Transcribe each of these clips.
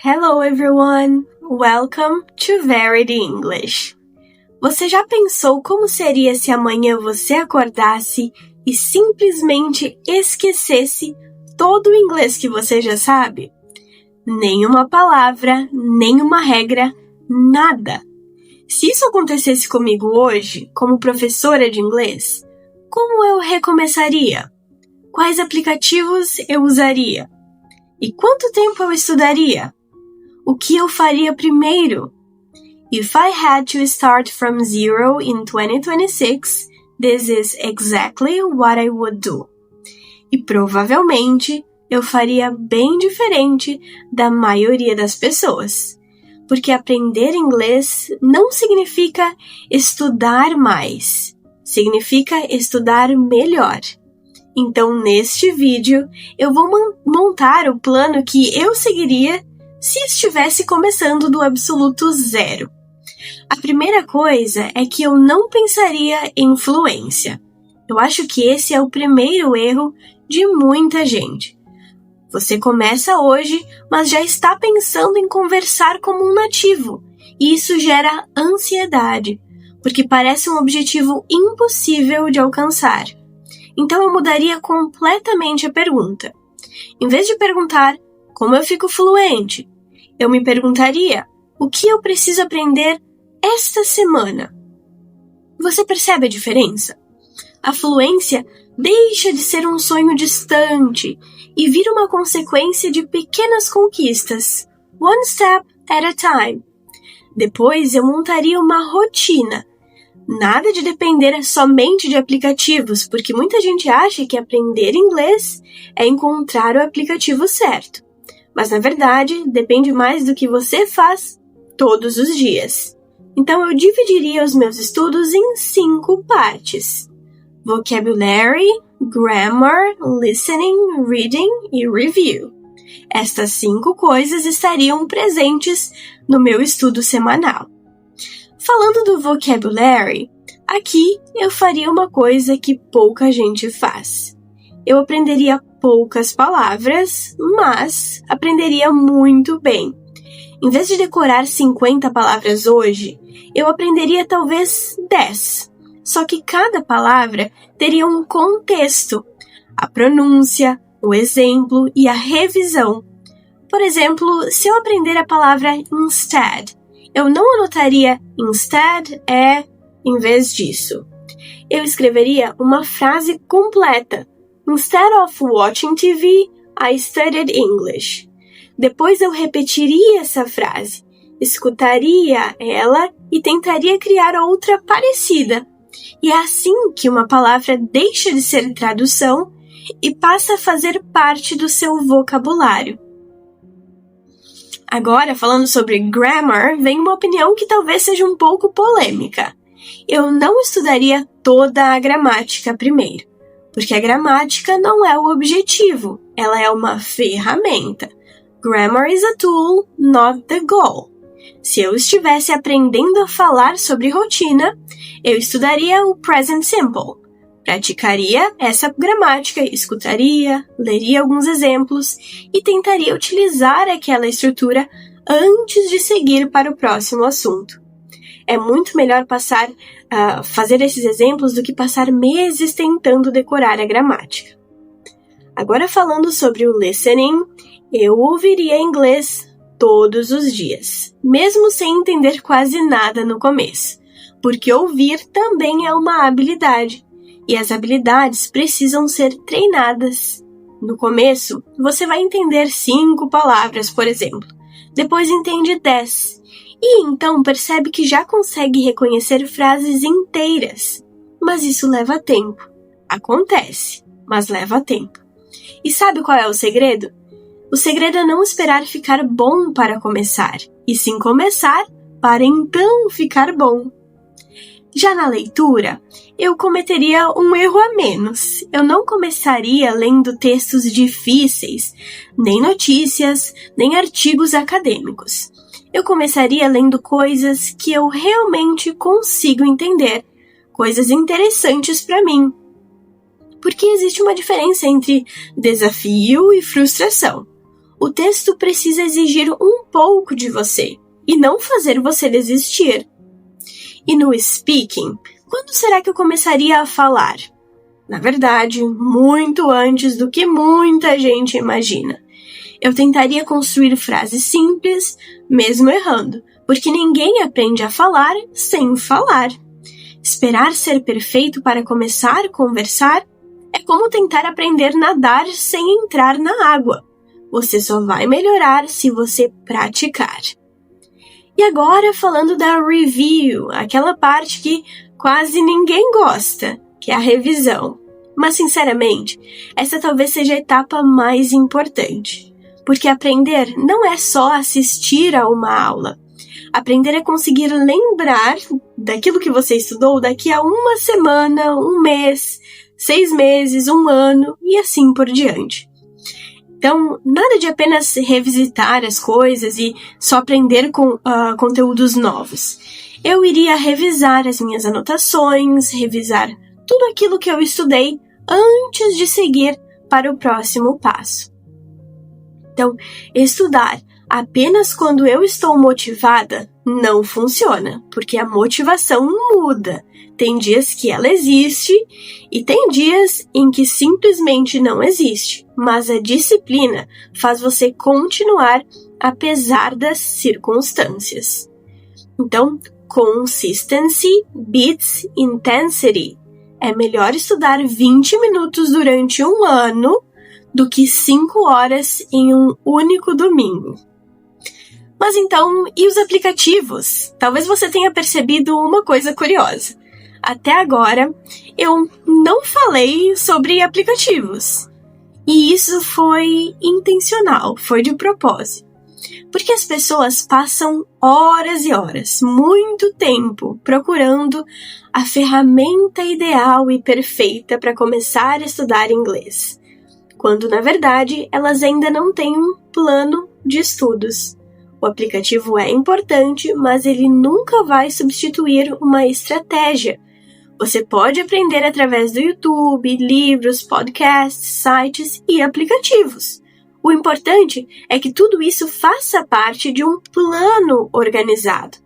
Hello everyone! Welcome to Varied English. Você já pensou como seria se amanhã você acordasse e simplesmente esquecesse todo o inglês que você já sabe? Nenhuma palavra, nenhuma regra, nada. Se isso acontecesse comigo hoje, como professora de inglês, como eu recomeçaria? Quais aplicativos eu usaria? E quanto tempo eu estudaria? O que eu faria primeiro? If I had to start from zero in 2026, this is exactly what I would do. E provavelmente eu faria bem diferente da maioria das pessoas. Porque aprender inglês não significa estudar mais, significa estudar melhor. Então, neste vídeo, eu vou montar o plano que eu seguiria se estivesse começando do absoluto zero. A primeira coisa é que eu não pensaria em fluência. Eu acho que esse é o primeiro erro de muita gente. Você começa hoje, mas já está pensando em conversar como um nativo, e isso gera ansiedade, porque parece um objetivo impossível de alcançar. Então eu mudaria completamente a pergunta. Em vez de perguntar como eu fico fluente, eu me perguntaria o que eu preciso aprender esta semana. Você percebe a diferença? A fluência deixa de ser um sonho distante e vira uma consequência de pequenas conquistas, one step at a time. Depois eu montaria uma rotina. Nada de depender somente de aplicativos, porque muita gente acha que aprender inglês é encontrar o aplicativo certo. Mas, na verdade, depende mais do que você faz todos os dias. Então, eu dividiria os meus estudos em 5 partes: Vocabulary, Grammar, Listening, Reading e Review. Estas 5 coisas estariam presentes no meu estudo semanal. Falando do vocabulary, aqui eu faria uma coisa que pouca gente faz. Eu aprenderia poucas palavras, mas aprenderia muito bem. Em vez de decorar 50 palavras hoje, eu aprenderia talvez 10. Só que cada palavra teria um contexto, a pronúncia, o exemplo e a revisão. Por exemplo, se eu aprender a palavra instead, eu não anotaria instead em vez disso. Eu escreveria uma frase completa. Instead of watching TV, I studied English. Depois eu repetiria essa frase, escutaria ela e tentaria criar outra parecida. E é assim que uma palavra deixa de ser tradução e passa a fazer parte do seu vocabulário. Agora, falando sobre grammar, vem uma opinião que talvez seja um pouco polêmica. Eu não estudaria toda a gramática primeiro, porque a gramática não é o objetivo, ela é uma ferramenta. Grammar is a tool, not the goal. Se eu estivesse aprendendo a falar sobre rotina, eu estudaria o present simple. Praticaria essa gramática, escutaria, leria alguns exemplos e tentaria utilizar aquela estrutura antes de seguir para o próximo assunto. É muito melhor fazer esses exemplos do que passar meses tentando decorar a gramática. Agora falando sobre o listening, eu ouviria inglês todos os dias, mesmo sem entender quase nada no começo, porque ouvir também é uma habilidade. E as habilidades precisam ser treinadas. No começo, você vai entender 5 palavras, por exemplo. Depois entende 10. E então percebe que já consegue reconhecer frases inteiras. Mas isso leva tempo. Acontece, mas leva tempo. E sabe qual é o segredo? O segredo é não esperar ficar bom para começar, e sim começar para então ficar bom. Já na leitura, eu cometeria um erro a menos. Eu não começaria lendo textos difíceis, nem notícias, nem artigos acadêmicos. Eu começaria lendo coisas que eu realmente consigo entender, coisas interessantes para mim. Porque existe uma diferença entre desafio e frustração. o texto precisa exigir um pouco de você e não fazer você desistir. E no speaking, quando será que eu começaria a falar? Na verdade, muito antes do que muita gente imagina. Eu tentaria construir frases simples, mesmo errando, porque ninguém aprende a falar sem falar. Esperar ser perfeito para começar a conversar é como tentar aprender a nadar sem entrar na água. Você só vai melhorar se você praticar. E agora falando da review, aquela parte que quase ninguém gosta, que é a revisão. Mas sinceramente, essa talvez seja a etapa mais importante. Porque aprender não é só assistir a uma aula. Aprender é conseguir lembrar daquilo que você estudou daqui a uma semana, um mês, 6 meses, um ano e assim por diante. Então, nada de apenas revisitar as coisas e só aprender com conteúdos novos. Eu iria revisar as minhas anotações, revisar tudo aquilo que eu estudei antes de seguir para o próximo passo. Então, estudar apenas quando eu estou motivada não funciona, porque a motivação muda. Tem dias que ela existe e tem dias em que simplesmente não existe, mas a disciplina faz você continuar apesar das circunstâncias. Então, consistency beats intensity. É melhor estudar 20 minutos durante um ano do que 5 horas em um único domingo. Mas então, e os aplicativos? Talvez você tenha percebido uma coisa curiosa. Até agora, eu não falei sobre aplicativos. E isso foi intencional, foi de propósito. Porque as pessoas passam horas e horas, muito tempo, procurando a ferramenta ideal e perfeita para começar a estudar inglês. Quando, na verdade, elas ainda não têm um plano de estudos. O aplicativo é importante, mas ele nunca vai substituir uma estratégia. Você pode aprender através do YouTube, livros, podcasts, sites e aplicativos. O importante é que tudo isso faça parte de um plano organizado.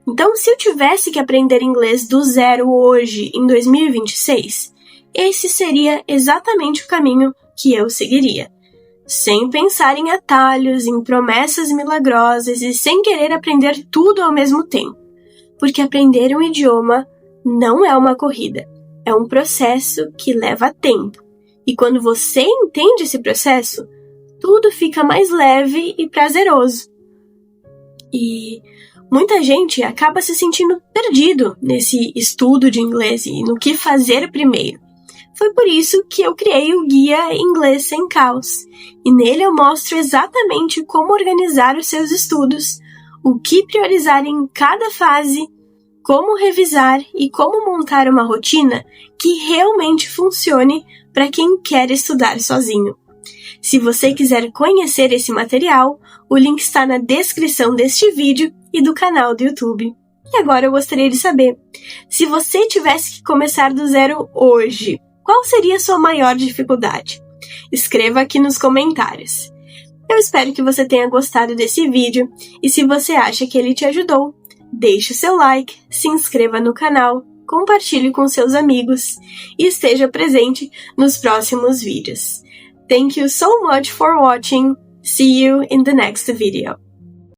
Então, se eu tivesse que aprender inglês do zero hoje, em 2026, esse seria exatamente o caminho que eu seguiria. Sem pensar em atalhos, em promessas milagrosas e sem querer aprender tudo ao mesmo tempo. Porque aprender um idioma não é uma corrida, é um processo que leva tempo. E quando você entende esse processo, tudo fica mais leve e prazeroso. E muita gente acaba se sentindo perdido nesse estudo de inglês e no que fazer primeiro. Foi por isso que eu criei o Guia Inglês Sem Caos. E nele eu mostro exatamente como organizar os seus estudos, o que priorizar em cada fase, como revisar e como montar uma rotina que realmente funcione para quem quer estudar sozinho. Se você quiser conhecer esse material, o link está na descrição deste vídeo e do canal do YouTube. E agora eu gostaria de saber, se você tivesse que começar do zero hoje, qual seria a sua maior dificuldade? Escreva aqui nos comentários. Eu espero que você tenha gostado desse vídeo e se você acha que ele te ajudou, deixe o seu like, se inscreva no canal, compartilhe com seus amigos e esteja presente nos próximos vídeos. Thank you so much for watching. See you in the next video.